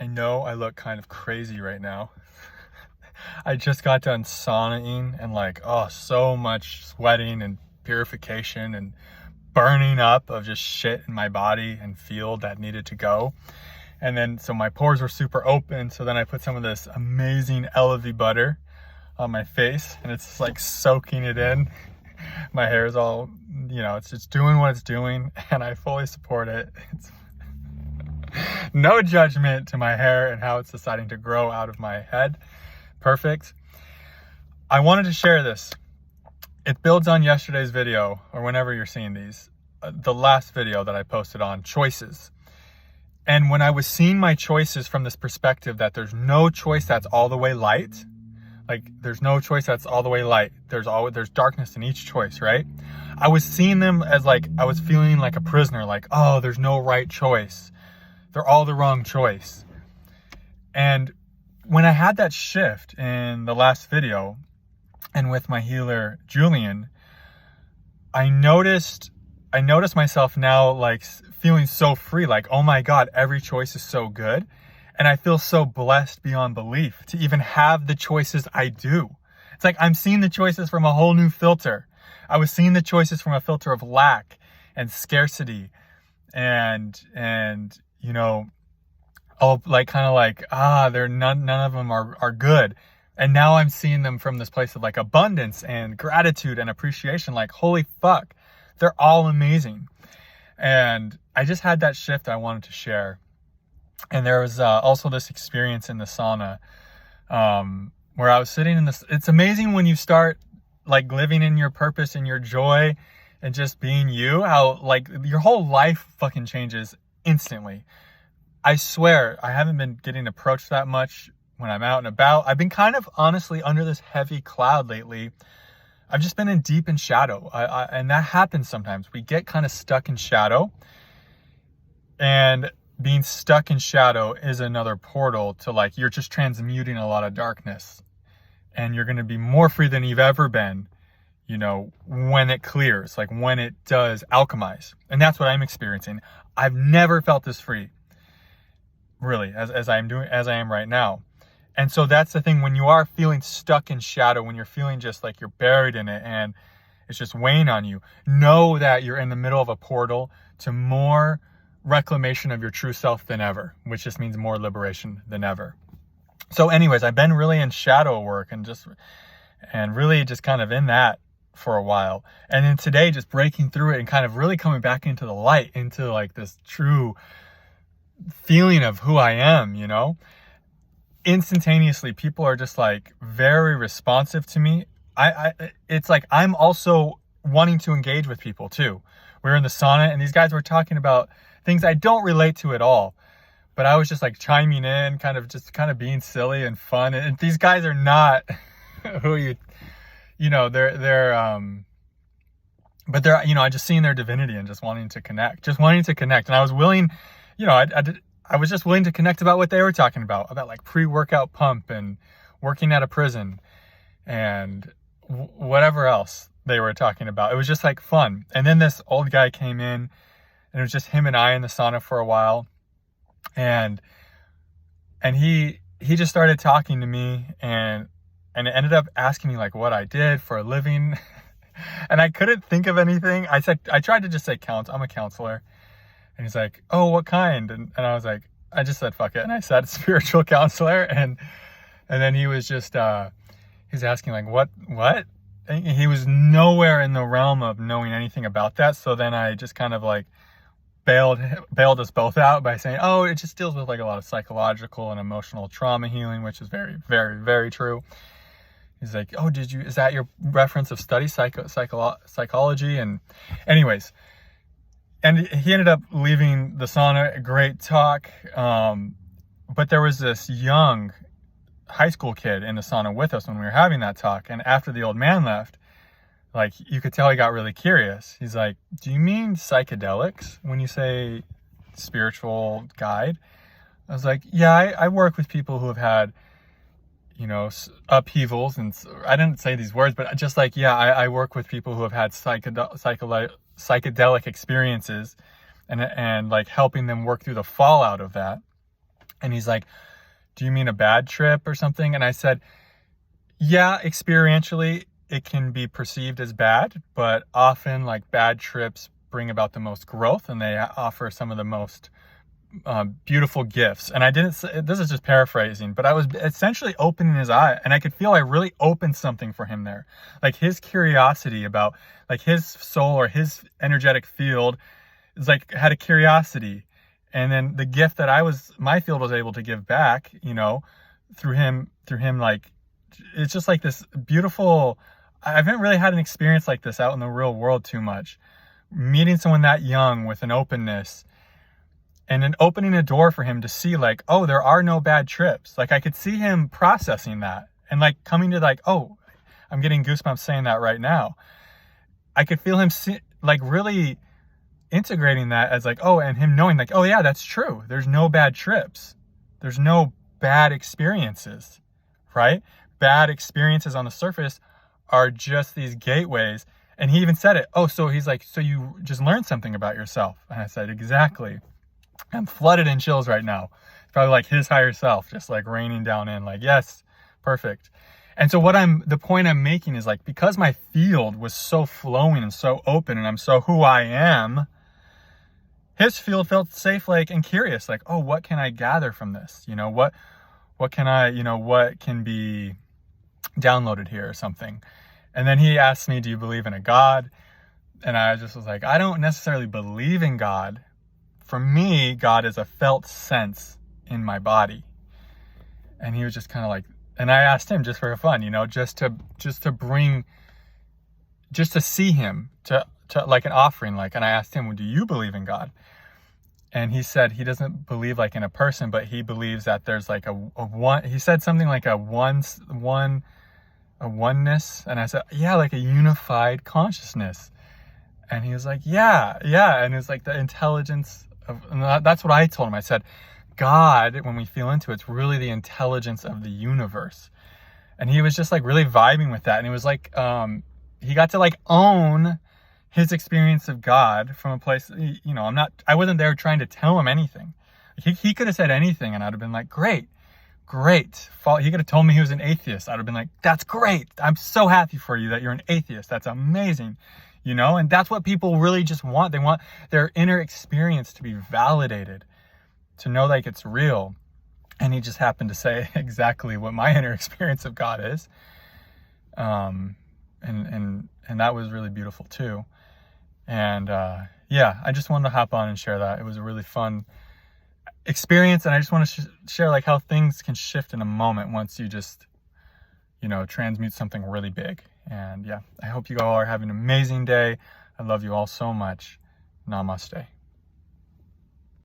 I know I look kind of crazy right now. I just got done saunaing and so much sweating and purification and burning up of just shit in my body and field that needed to go. And then, so my pores were super open. So then I put some of this amazing Elevie butter on my face and it's like soaking it in. My hair is all, it's just doing what it's doing and I fully support it. It's no judgment to my hair and how it's deciding to grow out of my head. Perfect. I wanted to share this. It builds on yesterday's video, or whenever you're seeing these, the last video that I posted on choices. And when I was seeing my choices from this perspective that there's no choice that's all the way light, there's no choice that's all the way light. There's darkness in each choice, right? I was seeing them as I was feeling like a prisoner, oh, there's no right choice. They're all the wrong choice. And when I had that shift in the last video and with my healer, Julian, I noticed myself now feeling so free, oh my God, every choice is so good. And I feel so blessed beyond belief to even have the choices I do. It's like I'm seeing the choices from a whole new filter. I was seeing the choices from a filter of lack and scarcity and they're none of them are good. And now I'm seeing them from this place of abundance and gratitude and appreciation. Holy fuck, they're all amazing. And I just had that shift I wanted to share. And there was also this experience in the sauna where I was sitting in this. It's amazing when you start living in your purpose and your joy and just being you, how your whole life fucking changes instantly. I swear, I haven't been getting approached that much when I'm out and about. I've been kind of honestly under this heavy cloud lately. I've just been deep in shadow. And that happens sometimes. We get kind of stuck in shadow. And being stuck in shadow is another portal to you're just transmuting a lot of darkness. And you're going to be more free than you've ever been, when it clears, when it does alchemize. And that's what I'm experiencing. I've never felt this free. Really, as I am right now. And so that's the thing, when you are feeling stuck in shadow, when you're feeling just you're buried in it and it's just weighing on you, know that you're in the middle of a portal to more reclamation of your true self than ever, which just means more liberation than ever. So anyways, I've been really in shadow work and really just kind of in that for a while. And then today, just breaking through it and kind of really coming back into the light, into this true feeling of who I am, instantaneously, people are just very responsive to me. It's I'm also wanting to engage with people too. We were in the sauna and these guys were talking about things I don't relate to at all, but I was just chiming in, kind of being silly and fun. And these guys are not who but they're, I just seeing their divinity and just wanting to connect. And I was willing, I was just willing to connect about what they were talking about pre-workout pump and working at a prison and whatever else they were talking about. It was just fun. And then this old guy came in and it was just him and I in the sauna for a while. And he just started talking to me and it ended up asking me what I did for a living. And I couldn't think of anything. I tried to just say I'm a counselor. And he's like, oh, what kind? And I was like, I just said, fuck it. And I said spiritual counselor. And then he was just, he's asking what? And he was nowhere in the realm of knowing anything about that. So then I just kind of bailed us both out by saying, oh, it just deals with a lot of psychological and emotional trauma healing, which is very, very, very true. He's like, oh, is that your reference of study psychology? And anyways, and he ended up leaving the sauna, a great talk. But there was this young high school kid in the sauna with us when we were having that talk. And after the old man left, you could tell he got really curious. He's like, do you mean psychedelics when you say spiritual guide? I was like, yeah, I work with people who have had, upheavals. And I didn't say these words, but just I work with people who have had psychedelic experiences and helping them work through the fallout of that. And he's like, do you mean a bad trip or something? And I said, yeah, experientially, it can be perceived as bad, but often like bad trips bring about the most growth, and they offer some of the most beautiful gifts. And I didn't say, this is just paraphrasing, but I was essentially opening his eye, and I could feel I really opened something for him there. Like his curiosity about like his soul or his energetic field is like had a curiosity. And then the gift that my field was able to give back, you know, through him, like, it's just like this beautiful, I haven't really had an experience like this out in the real world too much. Meeting someone that young with an openness, and then opening a door for him to see like, oh, there are no bad trips. Like I could see him processing that and like coming to like, oh, I'm getting goosebumps saying that right now. I could feel him like really integrating that as like, oh, and him knowing like, oh yeah, that's true. There's no bad trips. There's no bad experiences, right? Bad experiences on the surface are just these gateways. And he even said it. Oh, so he's like, so you just learned something about yourself. And I said, exactly. I'm flooded in chills right now. It's probably like his higher self, just like raining down in like, yes, perfect. And so the point I'm making is like, because my field was so flowing and so open and I'm so who I am, his field felt safe, like, and curious, like, oh, what can I gather from this? You know, what can I, you know, what can be downloaded here or something? And then he asked me, do you believe in a God? And I just was like, I don't necessarily believe in God. For me, God is a felt sense in my body. And he was just kind of like, and I asked him just for fun, you know, just to see him, to like an offering, like, and I asked him, well, do you believe in God? And he said he doesn't believe like in a person, but he believes that there's like a one, he said something like a oneness. And I said, yeah, like a unified consciousness. And he was like, yeah. And it's like the intelligence of, and that's what I told him. I said, God, when we feel into it, it's really the intelligence of the universe. And he was just like really vibing with that. And it was like, he got to like own his experience of God from a place, you know, I wasn't there trying to tell him anything. He could have said anything and I'd have been like, great. He could have told me he was an atheist. I'd have been like, that's great. I'm so happy for you that you're an atheist. That's amazing. You know, and that's what people really just want. They want their inner experience to be validated, to know like it's real. And he just happened to say exactly what my inner experience of God is. And that was really beautiful too. And yeah, I just wanted to hop on and share that. It was a really fun experience, and I just want to share like how things can shift in a moment once you just, you know, transmute something really big. And yeah, I hope you all are having an amazing day. I love you all so much. Namaste.